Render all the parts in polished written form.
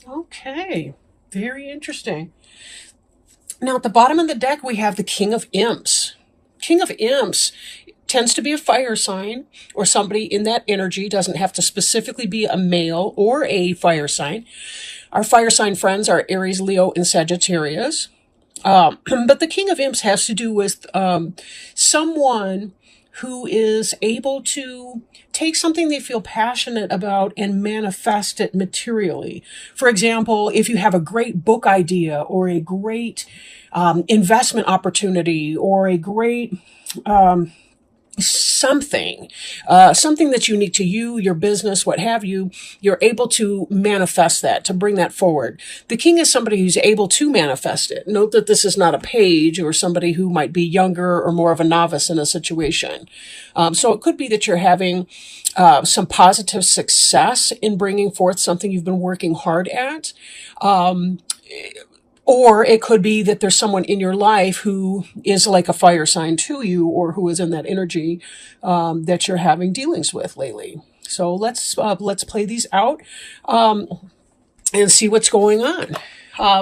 Okay. Very interesting. Now, at the bottom of the deck, we have the King of Imps. King of Imps tends to be a fire sign or somebody in that energy, doesn't have to specifically be a male or a fire sign. Our fire sign friends are Aries, Leo, and Sagittarius. But the King of Imps has to do with someone who is able to take something they feel passionate about and manifest it materially. For example, if you have a great book idea or a great investment opportunity or a great something, something that's unique to you, your business, what have you, you're able to manifest that, to bring that forward. The king is somebody who's able to manifest it. Note that this is not a page or somebody who might be younger or more of a novice in a situation. So it could be that you're having some positive success in bringing forth something you've been working hard at. Or it could be that there's someone in your life who is like a fire sign to you, or who is in that energy that you're having dealings with lately. So let's play these out and see what's going on.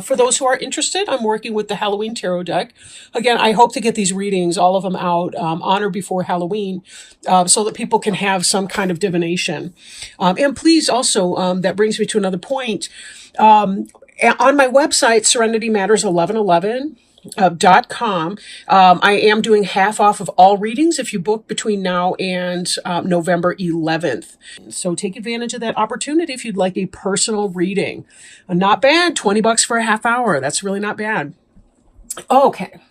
For those who are interested, I'm working with the Halloween Tarot deck. Again, I hope to get these readings, all of them out on or before Halloween, so that people can have some kind of divination. And please also, that brings me to another point. On my website, serenitymatters1111.com, I am doing half off of all readings if you book between now and November 11th. So take advantage of that opportunity if you'd like a personal reading. Not bad, $20 for a half hour. That's really not bad. Okay.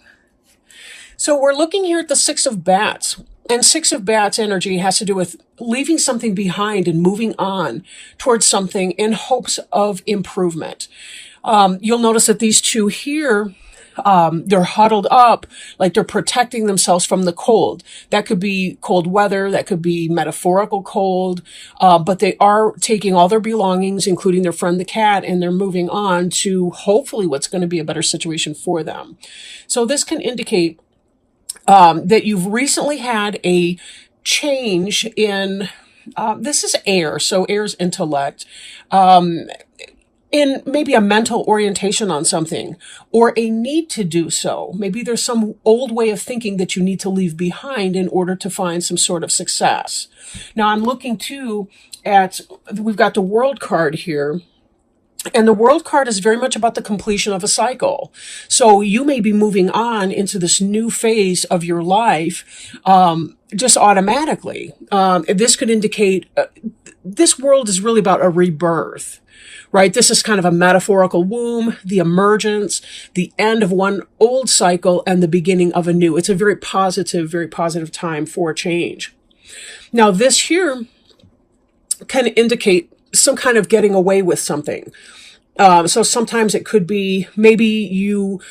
So we're looking here at the Six of Bats. And Six of Bats energy has to do with leaving something behind and moving on towards something in hopes of improvement. You'll notice that these two here, they're huddled up, like they're protecting themselves from the cold. That could be cold weather, that could be metaphorical cold, but they are taking all their belongings, including their friend the cat, and they're moving on to hopefully what's going to be a better situation for them. So this can indicate that you've recently had a change in, this is air, so air's intellect, in maybe a mental orientation on something or a need to do so. Maybe there's some old way of thinking that you need to leave behind in order to find some sort of success. Now I'm looking too at, we've got the World card here. And the World card is very much about the completion of a cycle. So you may be moving on into this new phase of your life just automatically. This could indicate this world is really about a rebirth, right? This is kind of a metaphorical womb, the emergence, the end of one old cycle and the beginning of a new. It's a very positive time for change. Now this here can indicate some kind of getting away with something. So sometimes it could be maybe you,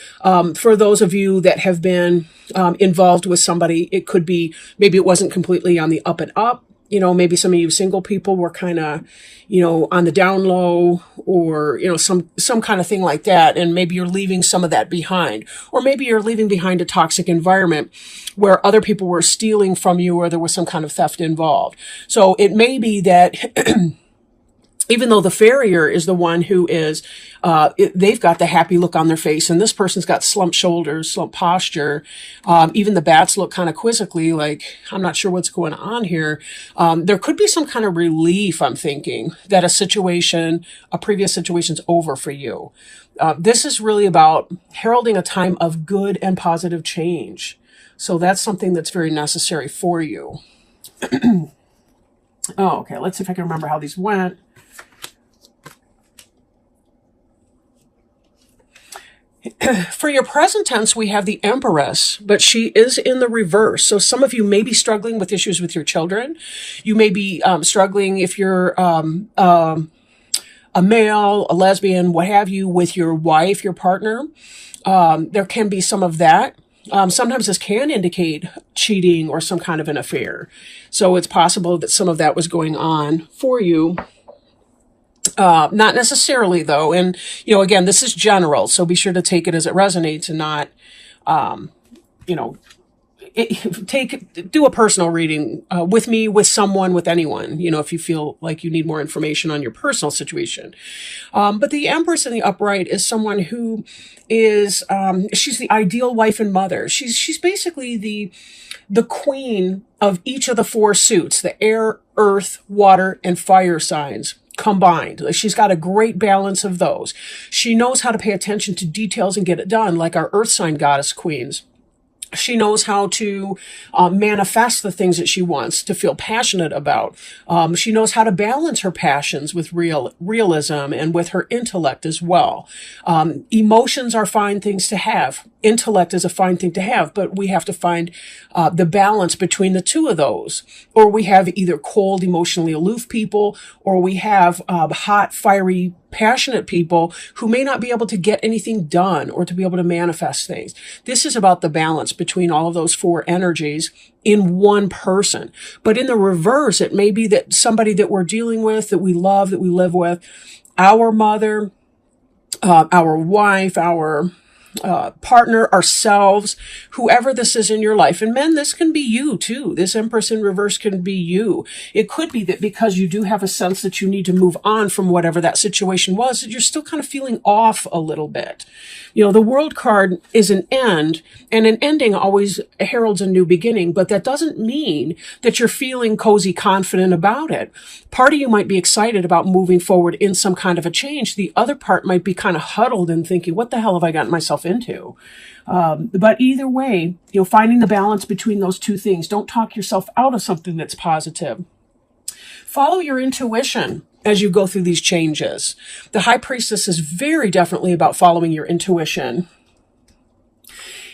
for those of you that have been involved with somebody, it could be maybe it wasn't completely on the up and up. You know, maybe some of you single people were kind of, you know, on the down low, or, you know, some kind of thing like that. And maybe you're leaving some of that behind, or maybe you're leaving behind a toxic environment where other people were stealing from you, or there was some kind of theft involved. So it may be that even though the farrier is the one who is, they've got the happy look on their face, and this person's got slumped shoulders, slumped posture. Even the bats look kind of quizzically, like, I'm not sure what's going on here. There could be some kind of relief, I'm thinking, that a previous situation's over for you. This is really about heralding a time of good and positive change. So that's something that's very necessary for you. Oh, okay, let's see if I can remember how these went. For your present tense, we have the Empress, but she is in the reverse. So some of you may be struggling with issues with your children. You may be struggling if you're a male, a lesbian, what have you, with your wife, your partner. There can be some of that. Sometimes this can indicate cheating or some kind of an affair. So it's possible that some of that was going on for you. Not necessarily though. And, you know, again, this is general, so be sure to take it as it resonates and not, you know, do a personal reading with me, with someone, with anyone, if you feel like you need more information on your personal situation. But the Empress in the upright is someone who is, she's the ideal wife and mother. She's basically the queen of each of the four suits, the air, earth, water, and fire signs combined. She's got a great balance of those. She knows how to pay attention to details and get it done, like our earth sign goddess queens. She knows how to manifest the things that she wants to feel passionate about. She knows how to balance her passions with realism and with her intellect as well. Emotions are fine things to have. Intellect is a fine thing to have, but we have to find the balance between the two of those. Or we have either cold, emotionally aloof people, or we have hot, fiery, passionate people who may not be able to get anything done or to be able to manifest things. This is about the balance between all of those four energies in one person. But in the reverse, it may be that somebody that we're dealing with, that we love, that we live with, our mother, our wife, our partner, ourselves, whoever this is in your life. And men, this can be you too. This Empress in reverse can be you. It could be that because you do have a sense that you need to move on from whatever that situation was, that you're still kind of feeling off a little bit. The World card is an end, and an ending always heralds a new beginning, but that doesn't mean that you're feeling cozy, confident about it. Part of you might be excited about moving forward in some kind of a change. The other part might be kind of huddled and thinking, what the hell have I gotten myself into? But either way, finding the balance between those two things. Don't talk yourself out of something that's positive. Follow your intuition as you go through these changes. The High Priestess is very definitely about following your intuition.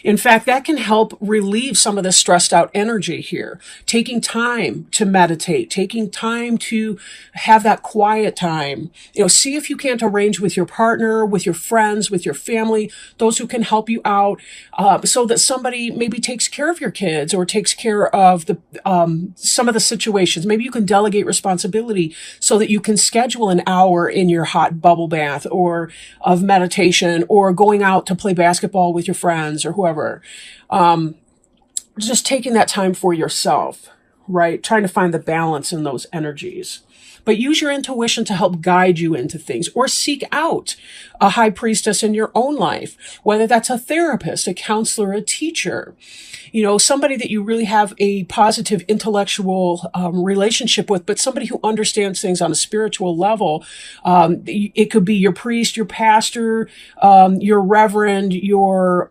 In fact, that can help relieve some of the stressed out energy here. Taking time to meditate, taking time to have that quiet time. See if you can't arrange with your partner, with your friends, with your family, those who can help you out, so that somebody maybe takes care of your kids or takes care of some of the situations. Maybe you can delegate responsibility so that you can schedule an hour in your hot bubble bath or of meditation or going out to play basketball with your friends or whoever. Just taking that time for yourself, right? Trying to find the balance in those energies. But use your intuition to help guide you into things, or seek out a high priestess in your own life, whether that's a therapist, a counselor, a teacher, somebody that you really have a positive intellectual relationship with, but somebody who understands things on a spiritual level. It could be your priest, your pastor, your reverend, your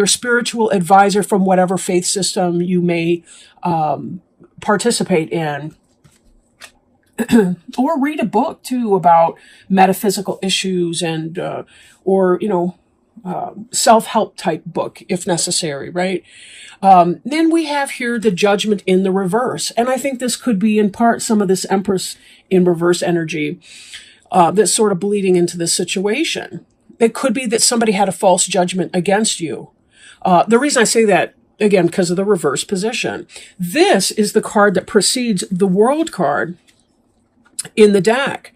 spiritual advisor from whatever faith system you may participate in. Or read a book too about metaphysical issues and self-help type book if necessary, right? Then we have here the Judgment in the reverse, and I think this could be in part some of this Empress in reverse energy that's sort of bleeding into this situation. It could be that somebody had a false judgment against you. The reason I say that, again, because of the reverse position. This is the card that precedes the World card in the deck.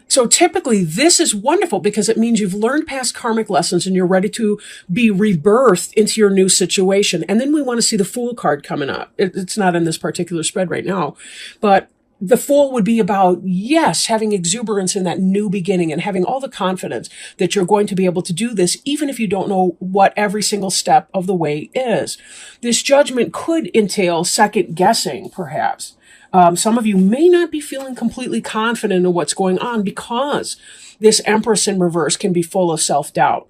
So typically this is wonderful because it means you've learned past karmic lessons and you're ready to be rebirthed into your new situation. And then we want to see the Fool card coming up. It's not in this particular spread right now, but the Fool would be about, yes, having exuberance in that new beginning and having all the confidence that you're going to be able to do this, even if you don't know what every single step of the way is. This judgment could entail second guessing, perhaps. Some of you may not be feeling completely confident in what's going on because this Empress in reverse can be full of self-doubt.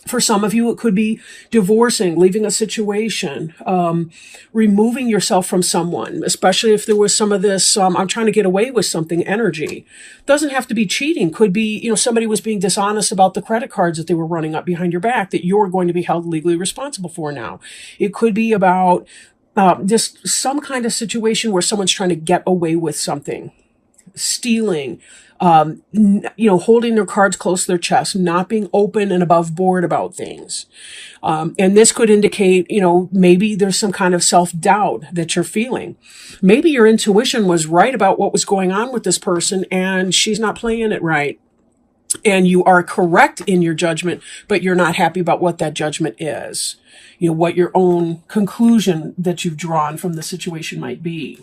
For some of you, it could be divorcing, leaving a situation, removing yourself from someone, especially if there was some of this, I'm trying to get away with something energy. Doesn't have to be cheating. Could be, somebody was being dishonest about the credit cards that they were running up behind your back that you're going to be held legally responsible for now. It could be about just some kind of situation where someone's trying to get away with something, stealing, holding their cards close to their chest, not being open and above board about things. And this could indicate, maybe there's some kind of self-doubt that you're feeling. Maybe your intuition was right about what was going on with this person and she's not playing it right. and you are correct in your judgment, but you're not happy about what that judgment is. You know, what your own conclusion that you've drawn from the situation might be.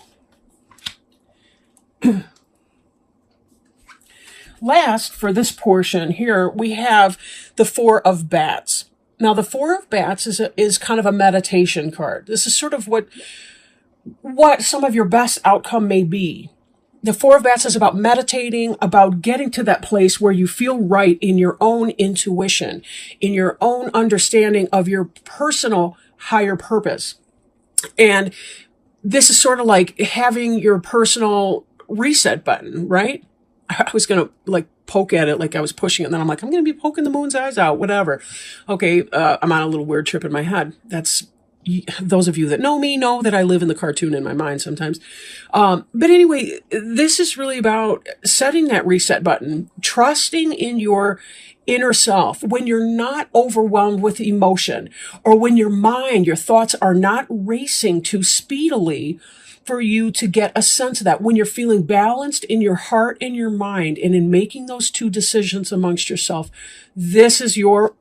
Last, for this portion here, we have the Four of Bats. Now, the Four of Bats is kind of a meditation card. This is sort of what some of your best outcome may be. The Four of Bats is about meditating, about getting to that place where you feel right in your own intuition, in your own understanding of your personal higher purpose. And this is sort of like having your personal reset button, right? I was going to like poke at it like I was pushing it. And then I'm like, I'm going to be poking the moon's eyes out, whatever. Okay, I'm on a little weird trip in my head. Those of you that know me know that I live in the cartoon in my mind sometimes. But anyway, this is really about setting that reset button, trusting in your inner self when you're not overwhelmed with emotion, or when your mind, your thoughts are not racing too speedily for you to get a sense of that. When you're feeling balanced in your heart and your mind, and in making those two decisions amongst yourself, this is your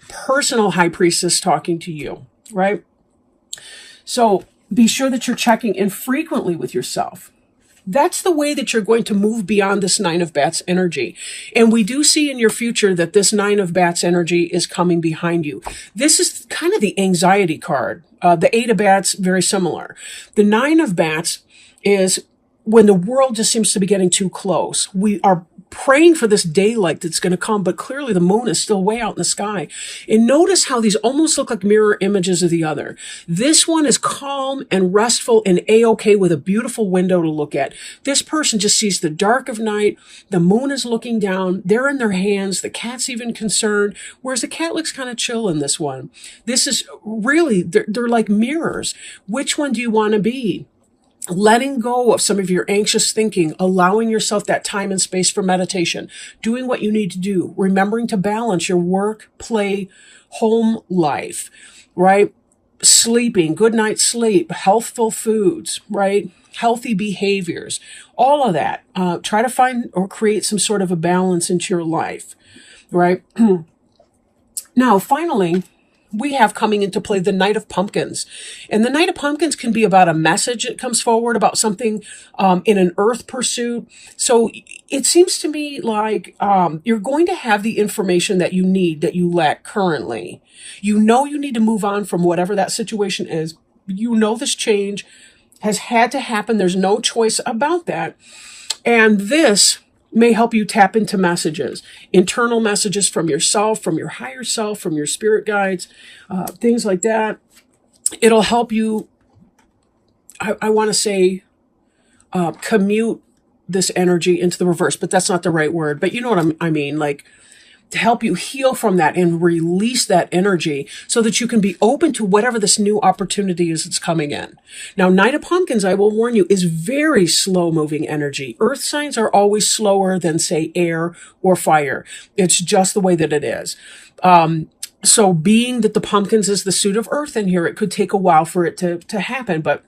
personal high priestess talking to you, right? So be sure that you're checking in frequently with yourself. That's the way that you're going to move beyond this Nine of Bats energy. And we do see in your future that this Nine of Bats energy is coming behind you. This is kind of the anxiety card. The Eight of Bats, very similar. The Nine of Bats is when the world just seems to be getting too close. We are praying for this daylight that's going to come, but clearly the moon is still way out in the sky. And notice how these almost look like mirror images of the other. This one is calm and restful and a-okay with a beautiful window to look at. This person just sees the dark of night. The moon is looking down. They're in their hands. The cat's even concerned, whereas the cat looks kind of chill in this one. This is really, they're like mirrors. Which one do you want to be? Letting go of some of your anxious thinking, allowing yourself that time and space for meditation, doing what you need to do, remembering to balance your work, play, home life, right? Sleeping, good night's sleep, healthful foods, right? Healthy behaviors, all of that. Try to find or create some sort of a balance into your life, right? Now, finally, we have coming into play the Knight of Pumpkins. And the Knight of Pumpkins can be about a message that comes forward about something in an earth pursuit. So it seems to me like you're going to have the information that you need, that you lack currently. You know you need to move on from whatever that situation is. You know this change has had to happen. There's no choice about that. And this may help you tap into messages, internal messages from yourself, from your higher self, from your spirit guides, things like that. It'll help you, I want to say, commute this energy into the reverse, but that's not the right word. But you know what I mean, like to help you heal from that and release that energy so that you can be open to whatever this new opportunity is that's coming in. Now, Knight of Pumpkins, I will warn you, is very slow-moving energy. Earth signs are always slower than, say, air or fire. It's just the way that it is. So being that the pumpkins is the suit of earth in here, it could take a while for it to happen, but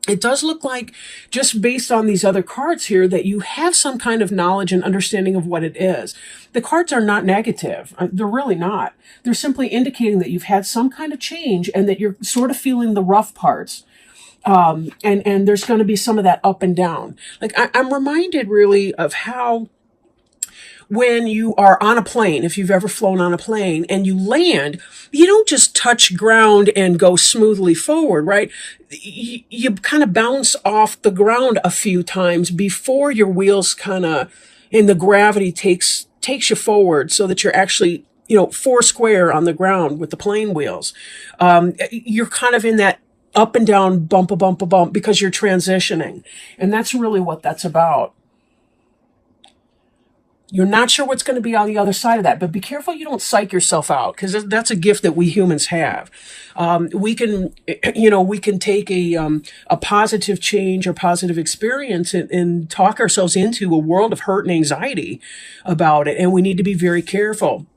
it does look like, just based on these other cards here, that you have some kind of knowledge and understanding of what it is. The cards are not negative. They're really not. They're simply indicating that you've had some kind of change and that you're sort of feeling the rough parts. And there's going to be some of that up and down. Like I'm reminded really of how when you are on a plane, if you've ever flown on a plane and you land, you don't just touch ground and go smoothly forward, right? You kind of bounce off the ground a few times before your wheels kind of, and the gravity takes you forward so that you're actually, four square on the ground with the plane wheels. You're kind of in that up and down, bump, a bump, because you're transitioning. And that's really what that's about. You're not sure what's going to be on the other side of that, but be careful you don't psych yourself out, because that's a gift that we humans have. We can take a positive change or positive experience and talk ourselves into a world of hurt and anxiety about it, and we need to be very careful.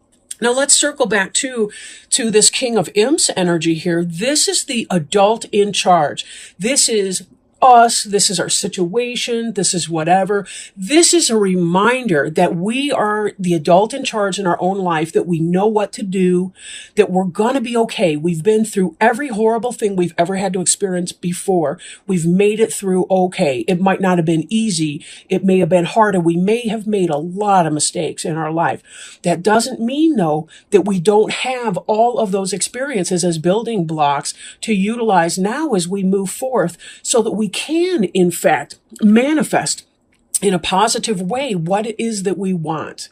Now let's circle back to this King of Imps energy here. This is the adult in charge. This is us. This is our situation. This is whatever. This is a reminder that we are the adult in charge in our own life, that we know what to do, that we're going to be okay. We've been through every horrible thing we've ever had to experience before. We've made it through okay. It might not have been easy. It may have been harder. We may have made a lot of mistakes in our life. That doesn't mean, though, that we don't have all of those experiences as building blocks to utilize now as we move forth, so that we can, in fact, manifest in a positive way what it is that we want.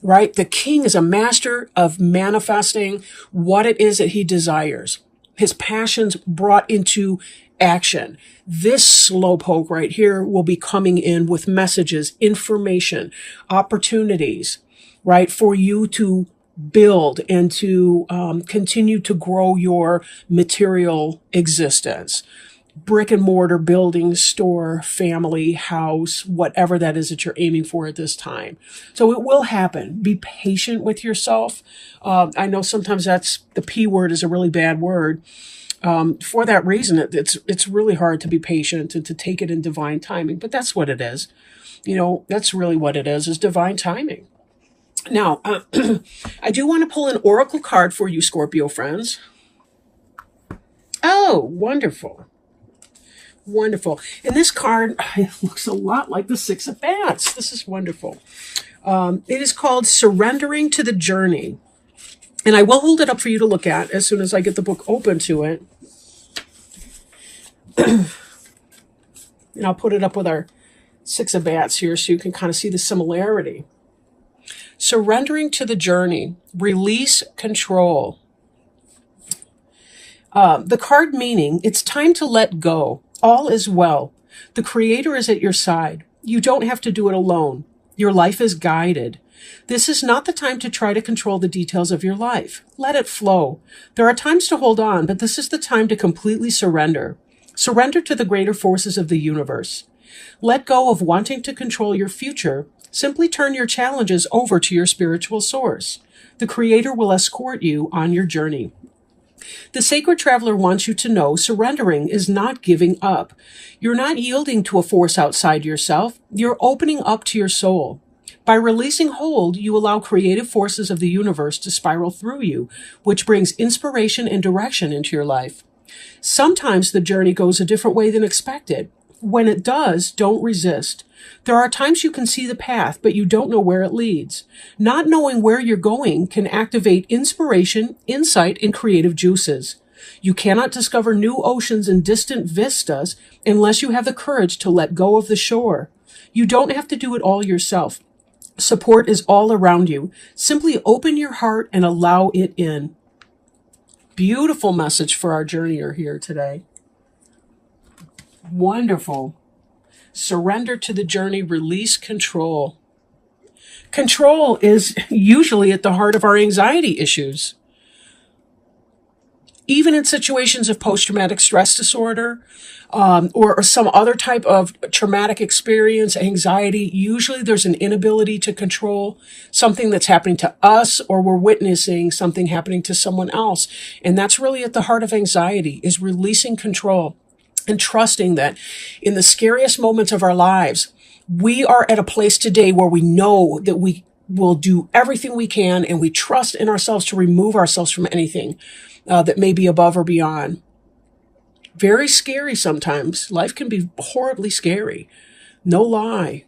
Right? The king is a master of manifesting what it is that he desires. His passions brought into action. This slowpoke right here will be coming in with messages, information, opportunities, right, for you to build and to continue to grow your material existence. Brick and mortar, building, store, family, house, whatever that is that you're aiming for at this time. So it will happen. Be patient with yourself. I know sometimes the P word is a really bad word. For that reason, it's really hard to be patient and to take it in divine timing. But that's what it is. That's really what it is divine timing. Now, I do want to pull an oracle card for you, Scorpio friends. Oh, wonderful. Wonderful. And this card looks a lot like the Six of Bats. This is wonderful. It is called Surrendering to the Journey. And I will hold it up for you to look at as soon as I get the book open to it. And I'll put it up with our Six of Bats here so you can kind of see the similarity. Surrendering to the journey. Release control. The card meaning, it's time to let go. All is well. The Creator is at your side. You don't have to do it alone. Your life is guided. This is not the time to try to control the details of your life. Let it flow. There are times to hold on, but this is the time to completely surrender. Surrender to the greater forces of the universe. Let go of wanting to control your future. Simply turn your challenges over to your spiritual source. The Creator will escort you on your journey. The sacred traveler wants you to know surrendering is not giving up. You're not yielding to a force outside yourself. You're opening up to your soul. By releasing hold, you allow creative forces of the universe to spiral through you, which brings inspiration and direction into your life. Sometimes the journey goes a different way than expected. When it does, don't resist. There are times you can see the path, but you don't know where it leads. Not knowing where you're going can activate inspiration, insight, and creative juices. You cannot discover new oceans and distant vistas unless you have the courage to let go of the shore. You don't have to do it all yourself. Support is all around you. Simply open your heart and allow it in. Beautiful message for our journeyer here today. Wonderful. Surrender to the journey, release control. Control is usually at the heart of our anxiety issues. Even in situations of post-traumatic stress disorder or some other type of traumatic experience, anxiety, usually there's an inability to control something that's happening to us, or we're witnessing something happening to someone else. And that's really at the heart of anxiety, is releasing control. And trusting that in the scariest moments of our lives, we are at a place today where we know that we will do everything we can, and we trust in ourselves to remove ourselves from anything that may be above or beyond. Very scary sometimes. Life can be horribly scary. No lie.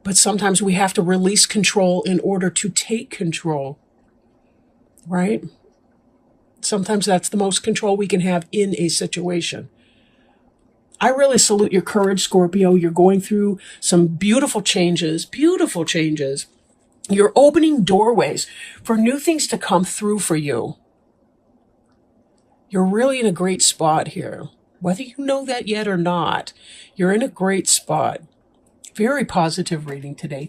But sometimes we have to release control in order to take control. Right? Sometimes that's the most control we can have in a situation. I really salute your courage, Scorpio. You're going through some beautiful changes, beautiful changes. You're opening doorways for new things to come through for you. You're really in a great spot here. Whether you know that yet or not, you're in a great spot. Very positive reading today.